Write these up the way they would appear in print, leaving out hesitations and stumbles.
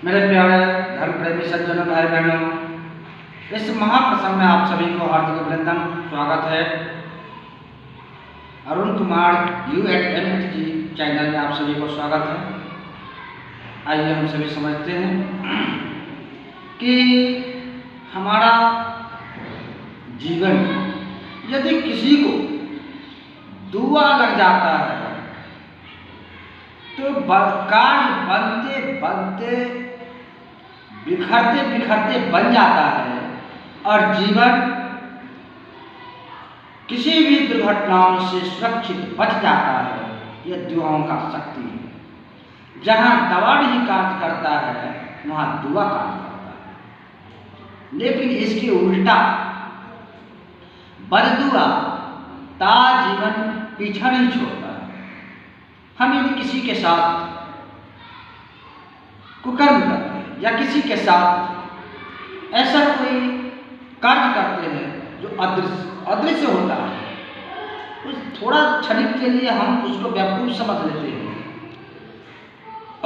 मेरे प्यारे धर्म प्रेमी सज्जनों भाई बहनों, इस महाप्रसंग में आप सभी को हार्दिक अभिनंदन स्वागत है। अरुण कुमार U@MHG चैनल में आप सभी को स्वागत है। आइए हम सभी समझते हैं कि हमारा जीवन यदि किसी को दुआ लग जाता है तो कार्य बनते बनते बिखरते बिखरते बन जाता है और जीवन किसी भी दुर्घटनाओं से सुरक्षित बच जाता है। यह दुआओं का शक्ति है। जहाँ दवा नहीं कार्य करता है वहाँ दुआ कार्य करता है। लेकिन इसके उल्टा बददुआ ता जीवन पीछा नहीं छोड़ता है। हम यदि किसी के साथ कुकर्म करते हैं या किसी के साथ ऐसा कोई कार्य करते हैं जो अदृश्य होता है, उस थोड़ा क्षणिक के लिए हम उसको बेवकूफ समझ लेते हैं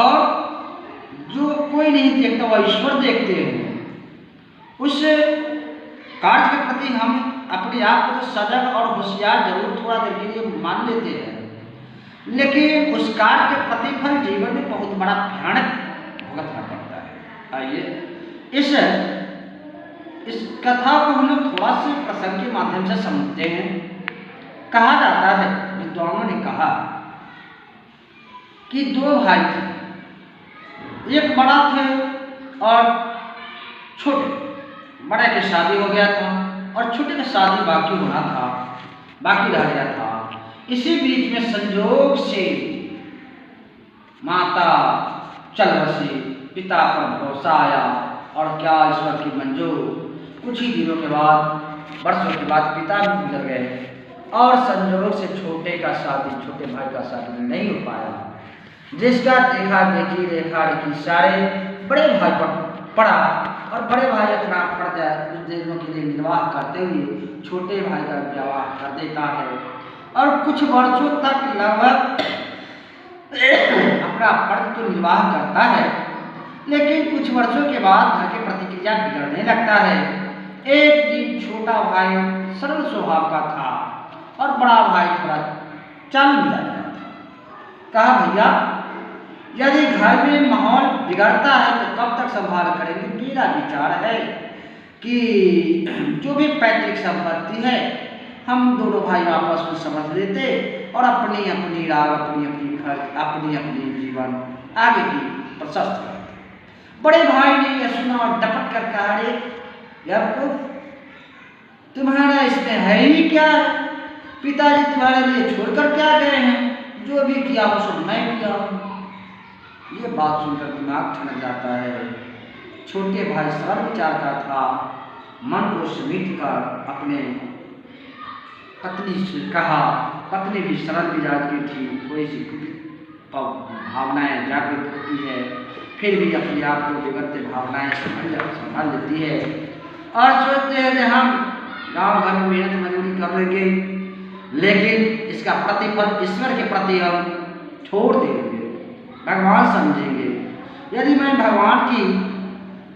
और जो कोई नहीं देखता वह ईश्वर देखते हैं। उस कार्य के प्रति हम अपने आप को तो सजग और होशियार जरूर थोड़ा देर के लिए मान लेते हैं, लेकिन उस कार्य के प्रतिफल जीवन में बहुत बड़ा भयानक भुगतना पड़ता है। आइए इस कथा को हम लोग थोड़ा से प्रसंग के माध्यम से समझते हैं। कहा जाता है, विद्वानों ने कहा कि दो भाई थे, एक बड़ा थे और छोटे। बड़े की शादी हो गया था और छोटे की शादी बाकी होना था, बाकी रह गया था। इसी बीच में संजोग से माता चल बसी, पिता पर भरोसा आया और क्या ईश्वर की मंजूर। कुछ ही दिनों के बाद, वर्षों के बाद पिता भी गुजर गए और संजोग से छोटे भाई का शादी नहीं हो पाया। जिसका देखा देखी रेखा रेखी सारे बड़े भाई पर पड़ा और बड़े भाई अपना पड़ जाए कुछ दिनों के लिए निर्वाह करते हुए छोटे भाई का विवाह कर देता है और कुछ वर्षों तक लगभग अपना फर्ज तो निर्वाह करता है, लेकिन कुछ वर्षों के बाद घर की प्रतिक्रिया बिगड़ने लगता है। एक दिन छोटा भाई सरल स्वभाव का था और बड़ा भाई थोड़ा चालू मिला था। कहा, भैया यदि घर में माहौल बिगड़ता है तो कब तक संभाल करेंगे। मेरा विचार है कि जो भी पैतृक संपत्ति है हम दोनों भाई आपस में समझ लेते और अपनी अपनी राह, अपनी अपनी खर्च, अपनी अपनी जीवन आगे की प्रशस्त करते। बड़े भाई ने यह सुना और डपट कर कहा, रे बेवकूफ, तुम्हारा इसमें है ही क्या? पिताजी तुम्हारे लिए छोड़कर क्या गए हैं? जो भी किया वो सब मैं किया हूँ। ये बात सुनकर दिमाग ठनक जाता है। छोटे भाई सरल विचार का था। मन को समेट कर अपने पत्नी से कहा, पत्नी भी सरल मिजाज की थी, थोड़ी सी भावनाएं जागृत होती है, फिर भी अपने आप को बिगड़ते भावनाएं संभाल लेती है और सोचते हैं कि हम गांव घर में मेहनत मजदूरी कर लेंगे, लेकिन इसका प्रतिफल ईश्वर के प्रति हम छोड़ देंगे, भगवान समझेंगे। यदि मैं भगवान की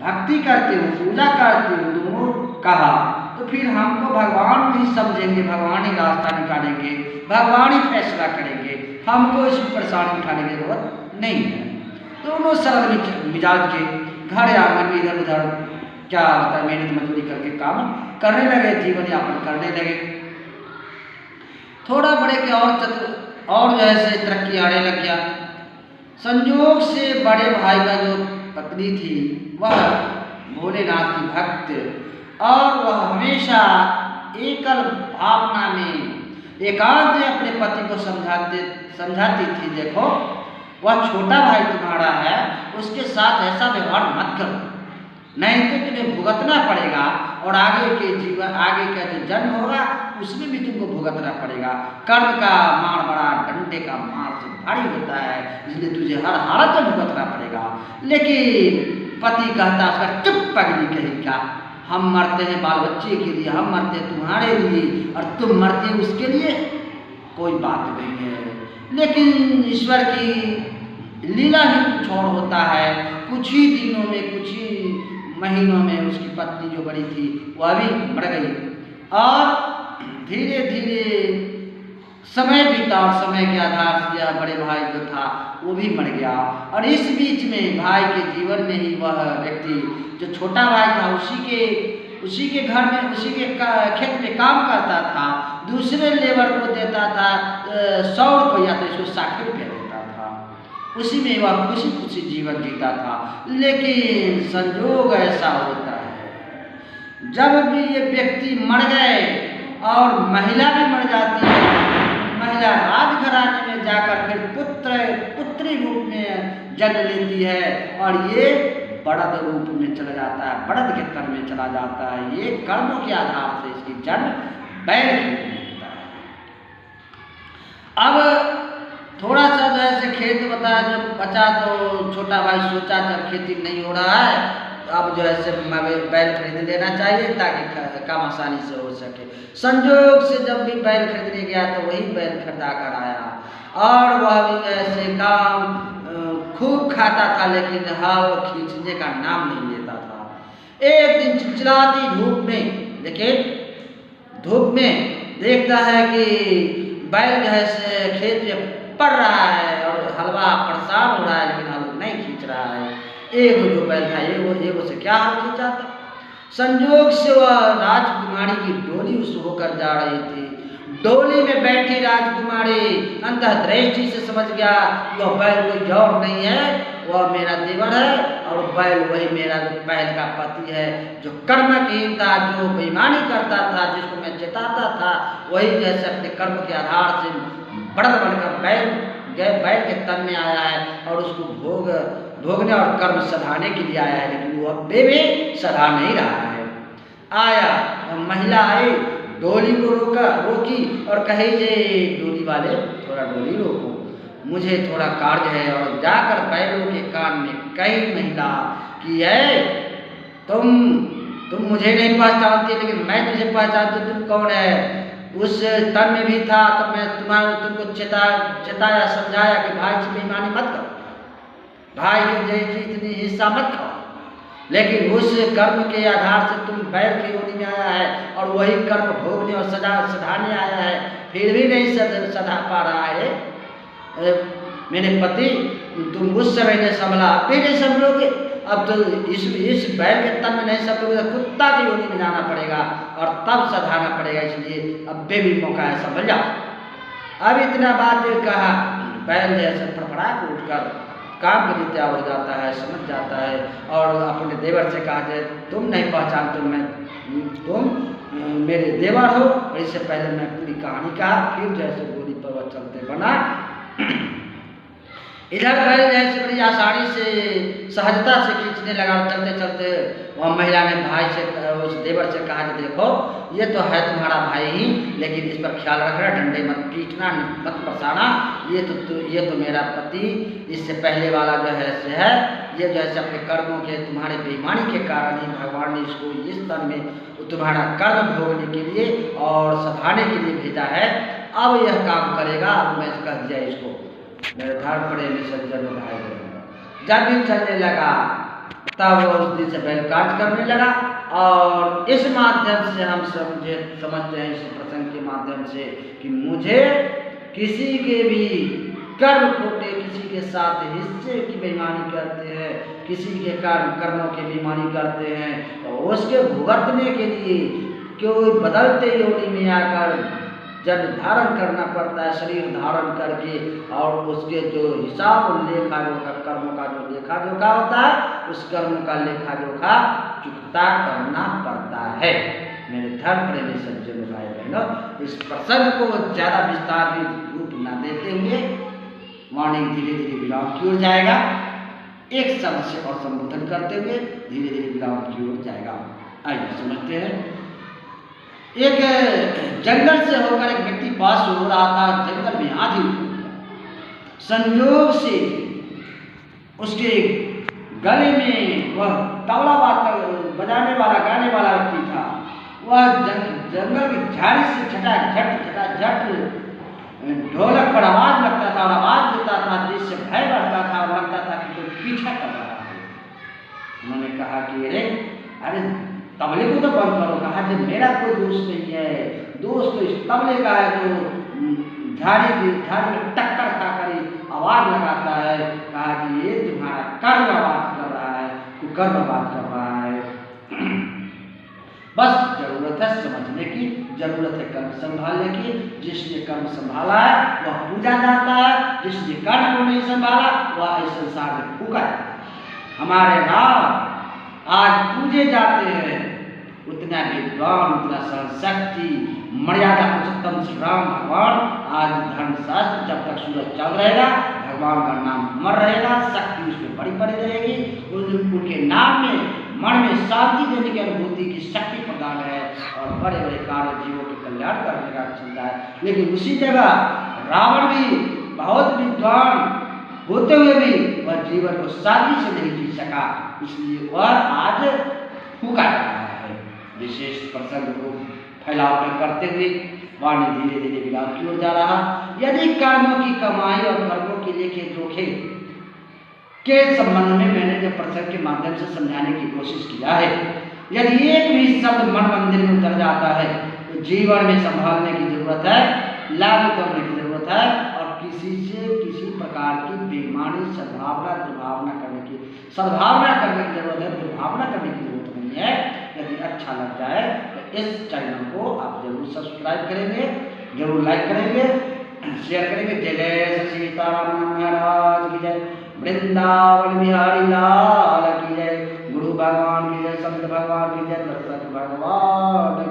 भक्ति करती हूँ, पूजा करती हूँ, दोनों कहा, तो फिर हमको भगवान ही समझेंगे, भगवान ही रास्ता निकालेंगे, भगवान ही फैसला करेंगे, हमको इसमें परेशानी उठाने की जरूरत नहीं है। दोनों सरल मिजाज के घर आंगन में इधर उधर क्या होता है मेहनत मजदूरी करके काम करने लगे, जीवन यापन करने लगे। थोड़ा बड़े के और जैसे तरक्की आने लग गया। संयोग से बड़े भाई का जो पत्नी थी वह भोलेनाथ की भक्त और वह हमेशा एकल भावना में एकांत में अपने पति को समझाती थी, देखो वह छोटा भाई तुम्हारा है, उसके साथ ऐसा व्यवहार मत करो, नहीं तो तुम्हें भुगतना पड़ेगा और आगे का जो जन्म होगा उसमें भी तुमको भुगतना पड़ेगा। कर्म का मार बड़ा डंडे का मार से भारी होता है, इसलिए तुझे हर हालत में भुगतना पड़ेगा। लेकिन पति कहता उसका, चुप पगली कहीं का, हम मरते हैं बाल बच्चे के लिए, हम मरते हैं तुम्हारे लिए और तुम मरते हो उसके लिए, कोई बात नहीं है। लेकिन ईश्वर की लीला ही कुछ और होता है, कुछ ही दिनों में, कुछ ही महीनों में उसकी पत्नी जो बड़ी थी वह भी मर गई। और धीरे धीरे समय बीता और समय के आधार से यह बड़े भाई जो था वो भी मर गया। और इस बीच में भाई के जीवन में ही वह व्यक्ति जो छोटा भाई था उसी के घर में, उसी के खेत में काम करता था, दूसरे लेबर को देता था 100 रुपया, तो इसको 60 रुपया देता था। उसी में वह खुशी खुशी जीवन जीता था। लेकिन संयोग ऐसा होता है, जब भी ये व्यक्ति मर गए और महिला भी मर जाती है, महिला राजघराने में जाकर फिर पुत्री रूप में जन्म लेती है और ये बड़द रूप में चला जाता है, बड़द के तन में चला जाता है। ये कर्मों के आधार से इसकी जन्म बैल के रूप में होता है। अब थोड़ा सा जो है खेत बताया जब बचा तो छोटा भाई सोचा जब खेती नहीं हो रहा है तो अब जो है बैल खरीद लेना चाहिए ताकि काम आसानी से हो सके। संयोग से जब भी बैल खरीदने गया तो वही बैल खरीदा कर आया और वह भी ऐसे काम खूब खाता था, लेकिन हल खींचने का नाम नहीं लेता था। एक दिन चिलचिलाती धूप में, लेकिन धूप में देखता है कि बैल जो है खेत में पड़ रहा है और हलवा परेशान हो रहा है, लेकिन हल नहीं खींच रहा है। एगो जो बैल था एगो से क्या हल खींचा था। संयोग से वह राजकुमारी की डोली उस होकर जा रही थी। डोली में बैठी राजकुमारी अंतर्दृष्टि से समझ गया कि वह बैल कोई और नहीं है, वह मेरा देवर है और बैल वही मेरा बैल का पति है, जो कर्महीन था, जो बेईमानी करता था, जिसको मैं चिताता था, वही जैसे अपने कर्म के आधार से बड़द बनकर बैल के तन में आया है और उसको भोगने और कर्म सधाने के लिए आया है। लेकिन वो अब भी सधा नहीं रहा है। आया महिला आई, डोली को रोकी और कहे जे डोली वाले थोड़ा डोली रोको, मुझे थोड़ा कार्य है। और जाकर बैलों के कान में कही महिला कि है तुम मुझे नहीं पहचानती, लेकिन मैं तुझे पहचानती, तुम कौन है। उस तन में भी था तो मैं तुमको चेताया समझाया कि भाई से बेईमानी मत करो, भाई को जैसी इतनी हिस्सा मत खाओ, लेकिन उस कर्म के आधार से तुम बैल की योनि में आया है और वही कर्म भोगने और सधाने आया है, फिर भी नहीं सधा पा रहा है। मेरे पति तुम उस समय नहीं संभला, अब भी नहीं संभलोगे, अब तो इस बैल के तन में नहीं संभलोगे तो कुत्ता की योनि में जाना पड़ेगा और तब सधाना पड़ेगा, इसलिए अब भी मौका है, संभल जाओ। अब इतना बात कहा, बैल जैसे फड़फड़ा के उठकर काम के लिए तैयार हो जाता है, समझ जाता है और अपने देवर से कहा जाए तुम नहीं पहचानते, तुम मेरे देवर हो। और इससे पहले मैं पूरी कहानी कहा, फिर जैसे गोली पर्वत चलते बना। इधर बैल जैसे बड़ी आसानी से सहजता से खींचने लगा। चलते चलते वह महिला ने भाई से, उस देवर से कहा कि देखो ये तो है तुम्हारा भाई ही, लेकिन इस पर ख्याल रखना, डंडे मत पीटना, मत बरसाना, ये तो मेरा पति, इससे पहले वाला जो है ये जो है अपने कर्मों के, तुम्हारे बेईमानी के कारण ही भगवान ने इसको इस तन में तुम्हारा कर्म भोगने के लिए और सधाने के लिए भेजा है। अब यह काम करेगा। अब मैं कह दिया इसको मेरे धर्म पड़े में सज्जन भाई बहन। जब भी चलने लगा तब वो उस दिन से बैल कार्य करने लगा। और इस माध्यम से हम समझते हैं, इस प्रसंग के माध्यम से, कि मुझे किसी के भी कर्म खोटे, किसी के साथ हिस्से की बेईमानी करते हैं, किसी के कर्मों की बेईमानी करते हैं, तो उसके भुगतने के लिए कोई बदलते योनि में आकर जन्म धारण करना पड़ता है, शरीर धारण करके, और उसके जो हिसाब और लेखा जोखा, कर्मों का जो लेखा जोखा होता है, उस कर्म का लेखा जोखा चुकता करना पड़ता है। मेरे धर्म प्रेमी सज्जन भाई बहनों, इस प्रसंग को ज़्यादा विस्तारित रूप न देते हुए मॉर्निंग धीरे धीरे विराम की ओर जाएगा। एक शब्द से और संबोधन करते हुए धीरे धीरे विराम की ओर जाएगा। आइए समझते हैं। एक जंगल से होकर एक व्यक्ति पास हो रहा था। जंगल में आंधी हो गया। संयोग से उसके गले में वह तबला बजाने वाला, गाने वाला व्यक्ति था। वह जंगल की झाड़ी से झटाझट ढोलक पर आवाज लगता था और आवाज देता था, जिससे भय बढ़ता था और लगता था कि कोई पीछा कर रहा है। उन्होंने कहा कि अरे अरे तबले को तो बंद करो। कहा जब मेरा कोई दोस्त नहीं है, दोस्त तो इस तबले का है जो झाड़ी में टक्कर खाकर ही आवाज लगाता है। कहा कि ये तुम्हारा कर्म बात कर रहा है, कुकर्म बात कर रहा है। बस जरूरत है समझने की, जरूरत है कर्म संभालने की। जिसने कर्म संभाला है वह पूजा जाता है, जिसने कर्म को नहीं संभाला वह इस संसार में फूका जाता है। हमारे राम आज पूजे जाते हैं, उतना विद्वान, उतना सहशक्ति, मर्यादा पुरुषोत्तम श्री राम भगवान आज धर्मशास्त्र जब तक सूरज चल रहेगा, भगवान का नाम अमर रहेगा, शक्ति उसमें बड़ी बड़ी रहेगी। उनके नाम में मन में शांति देने की अनुभूति की शक्ति प्रदान है और बड़े बड़े कार्य जीवों के कल्याण करने का क्षमता है। लेकिन उसी जगह रावण भी बहुत विद्वान होते हुए भी वह जीवन को शांति से नहीं जी सका, इसलिए वह आज फूका जा रहा है। विशेष प्रसंग को फैलाव करते हुए वाणी धीरे धीरे विराम की ओर जा रहा। यदि कर्मों की कमाई और कर्मों के लेखे जोखे के संबंध में मैंने जब प्रसंग के माध्यम से समझाने की कोशिश किया है, यदि एक भी शब्द मन मंदिर में उतर जाता है तो जीवन में संभालने की जरूरत है, लागू करने की जरूरत है और किसी से किसी प्रकार की बेईमानी सद्भावना दुर्भावना करने की सद्भावना करने की जरूरत है, दुर्भावना करने की जरूरत नहीं है। यदि अच्छा लग जाए तो इस चैनल को आप जरूर सब्सक्राइब करेंगे, जरूर लाइक करेंगे, शेयर करेंगे। जय सीताराम महाराज की जय, वृंदावन बिहारी लाल की जय, गुरु भगवान की जय, संत भगवान की जय, दशरथ भगवान